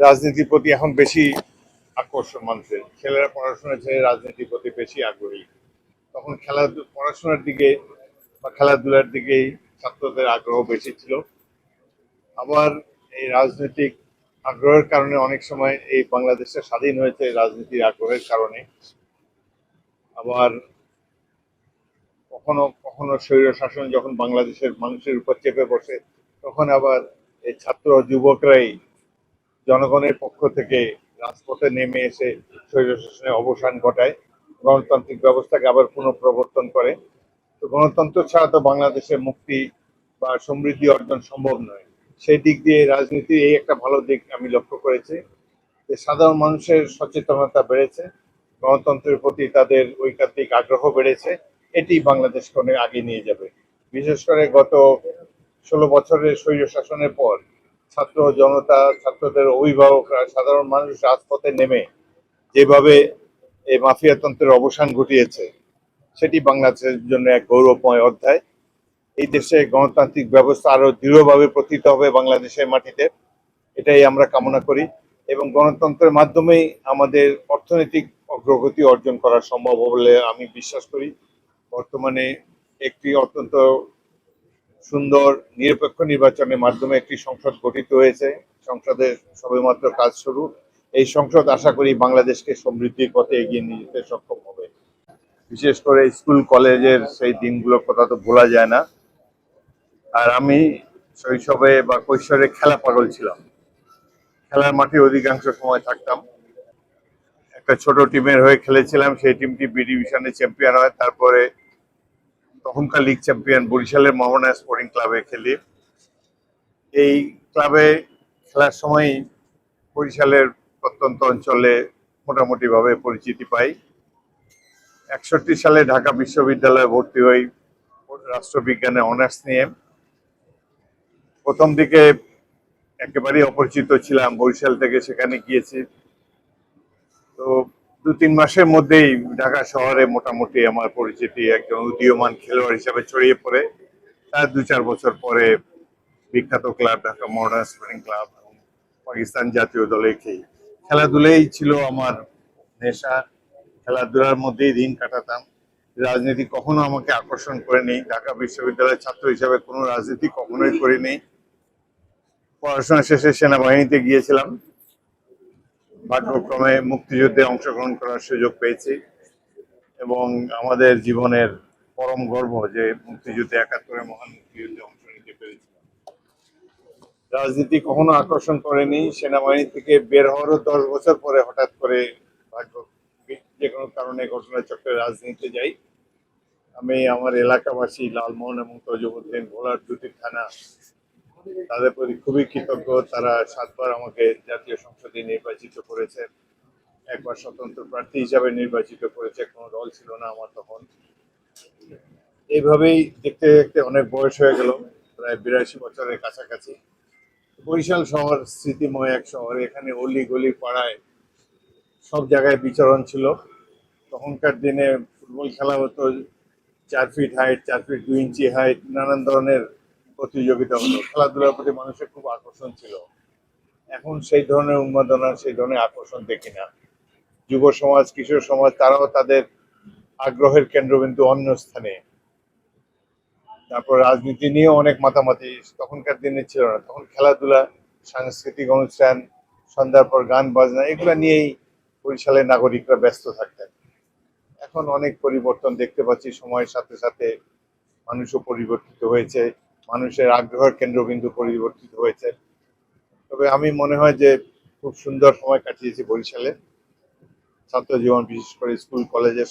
রাজনীতির প্রতি এখন বেশি আকর্ষণ মানুষের, ছেলেরা পড়াশোনা ছেড়ে রাজনীতির প্রতি বেশি আগ্রহী। তখন পড়াশোনার দিকে বা খেলাধুলার দিকেই ছাত্রদের আগ্রহ বেশি ছিল। আবার এই রাজনৈতিক আগ্রহের কারণে অনেক সময় এই বাংলাদেশটা স্বাধীন হয়েছে রাজনীতির আগ্রহের কারণে। আবার কখনো কখনো স্বৈর শাসন যখন বাংলাদেশের মানুষের উপর চেপে বসে, তখন আবার এই ছাত্র যুবকরাই জনগণের পক্ষ থেকে রাজপথে নেমে এসে স্বৈর শাসনের অবসান ঘটায়, গণতান্ত্রিক ব্যবস্থাকে আবার পুনঃপ্রবর্তন করে। তো গণতন্ত্র ছাড়া তো বাংলাদেশের মুক্তি বা সমৃদ্ধি অর্জন সম্ভব নয়। সেই দিক দিয়ে রাজনীতির এই একটা ভালো দিক আমি লক্ষ্য করেছি যে সাধারণ মানুষের সচেতনতা বেড়েছে, গণতন্ত্রের প্রতি তাদের ঐকান্তিক আগ্রহ বেড়েছে। এটি বাংলাদেশকে অনেক আগে নিয়ে যাবে। বিশেষ করে গত 16 বছরের স্বৈর শাসনের পর ছাত্র জনতা, ছাত্রদের অভিভাবকরা, সাধারণ মানুষ রাজপথে নেমে যেভাবে এই মাফিয়াতন্ত্রের অবসান ঘটিয়েছে, সেটি বাংলাদেশের জন্য এক গৌরবময় অধ্যায়। এই দেশে গণতান্ত্রিক ব্যবস্থা আরো দৃঢ়ভাবে প্রতিষ্ঠিত হবে বাংলাদেশের মাটিতে, এটাই আমরা কামনা করি। এবং গণতন্ত্রের মাধ্যমেই আমাদের অর্থনৈতিক অগ্রগতি অর্জন করা সম্ভব বলে আমি বিশ্বাস করি। বর্তমানে একটি অত্যন্ত সুন্দর নিরপেক্ষ নির্বাচনের মাধ্যমে একটি সংসদ গঠিত হয়েছে। সংসদের সবেমাত্র কাজ শুরু। এই সংসদ আশা করি বাংলাদেশকে সমৃদ্ধির পথে এগিয়ে নিয়ে যেতে সক্ষম হবে। বিশেষ করে স্কুল কলেজের সেই দিনগুলোর কথা তো ভোলা যায় না। আর আমি শৈশবে বা কৈশোরে খেলা পাগল ছিলাম, খেলার মাঠে অধিকাংশ সময় থাকতাম। একটা ছোট টিমের হয়ে খেলেছিলাম, সেই টিমটি বি ডিভিশনে চ্যাম্পিয়ন হয়। তারপরে তখনকার লিগ চ্যাম্পিয়ন বরিশালের মোহনা স্পোর্টিং ক্লাবে খেলি। এই ক্লাবে খেলার সময় বরিশালের প্রত্যন্ত অঞ্চলে মোটামুটি ভাবে পরিচিতি পাই। 61 সালে ঢাকা বিশ্ববিদ্যালয়ে ভর্তি হই রাষ্ট্রবিজ্ঞানে অনার্স নিয়ে। প্রথম দিকে একেবারেই অপরিচিত ছিলাম, বরিশাল থেকে সেখানে গিয়েছি। তো 2-3 মাসের মধ্যেই ঢাকা শহরে মোটামুটি আমার পরিচিতি একজন উদীয়মান খেলোয়াড় হিসাবে ছড়িয়ে পড়ে। তার 2-4 বছর পরে বিখ্যাত club Dhaka Mohammedan sporting club এবং পাকিস্তান জাতীয় দলে খেলাধুলাই ছিল আমার নেশা। খেলাধুলার মধ্যেই দিন কাটাতাম। রাজনীতি কখনো আমাকে আকর্ষণ করেনি। ঢাকা বিশ্ববিদ্যালয়ের ছাত্র হিসাবে কোনো রাজনীতি কখনোই করিনি। পড়াশোনা শেষে সেনাবাহিনীতে গিয়েছিলাম, ভাগ্যক্রমে মুক্তিযুদ্ধে অংশগ্রহণ করার সুযোগ পেয়েছি এবং আমাদের জীবনের পরম গর্ব যে মুক্তিযুদ্ধে 71-এর মহান মুক্তিযুদ্ধে অংশ নিতে পেরেছি। রাজনীতি কখনো আকর্ষণ করেনি। সেনাবাহিনী থেকে বের হওয়ারও 10 বছর পরে হঠাৎ করে ভাগ্য যে কোনো কারণে ঘটনাচক্রে রাজনীতিতে যাই। আমি আমার এলাকাবাসী লালমোহন এবং তজুমউদ্দিন ভোলার দুটি থানা, তাদের প্রতি খুবই কৃতজ্ঞ। তারা 7 বার আমাকে জাতীয় সংসদে নির্বাচিত করেছে, একবার স্বতন্ত্র প্রার্থী হিসাবে নির্বাচিত করেছে, কোনো দল ছিল না আমার তখন। এইভাবেই দেখতে দেখতে অনেক বয়স হয়ে গেল, প্রায় 82 বছরের কাছাকাছি। বরিশাল শহর স্মৃতিময় এক শহর। এখানে অলি গলি পাড়ায় সব জায়গায় বিচরণ ছিল। তখনকার দিনে ফুটবল খেলা হতো, 4 ফিট হাইট, 4 ফিট 2 ইঞ্চি হাইট, নানান ধরনের প্রতিযোগিতা হতো। খেলাধুলার প্রতি মানুষের খুব আকর্ষণ ছিল। এখন সেই ধরনের উন্মাদনা, সেই ধরনের আকর্ষণ দেখি না। যুব সমাজ, কিশোর সমাজ, তারাও তাদের আগ্রহের কেন্দ্রবিন্দু অন্য স্থানে। তারপর রাজনীতি নিয়েও অনেক মাতামাতি তখনকার দিনে ছিল না। তখন খেলাধুলা, সাংস্কৃতিক অনুষ্ঠান, সন্ধ্যার পর গান বাজনা, এগুলো নিয়েই বরিশালের নাগরিকরা ব্যস্ত থাকতেন। এখন অনেক পরিবর্তন দেখতে পাচ্ছি সময়ের সাথে সাথে। মানুষও পরিবর্তিত হয়েছে, মানুষের আগ্রহের কেন্দ্রবিন্দু পরিবর্তিত হয়েছে। তবে আমি মনে হয় যে খুব সুন্দর সময় কাটিয়েছি বরিশালে, ছাত্র জীবন বিশেষ করে স্কুল কলেজের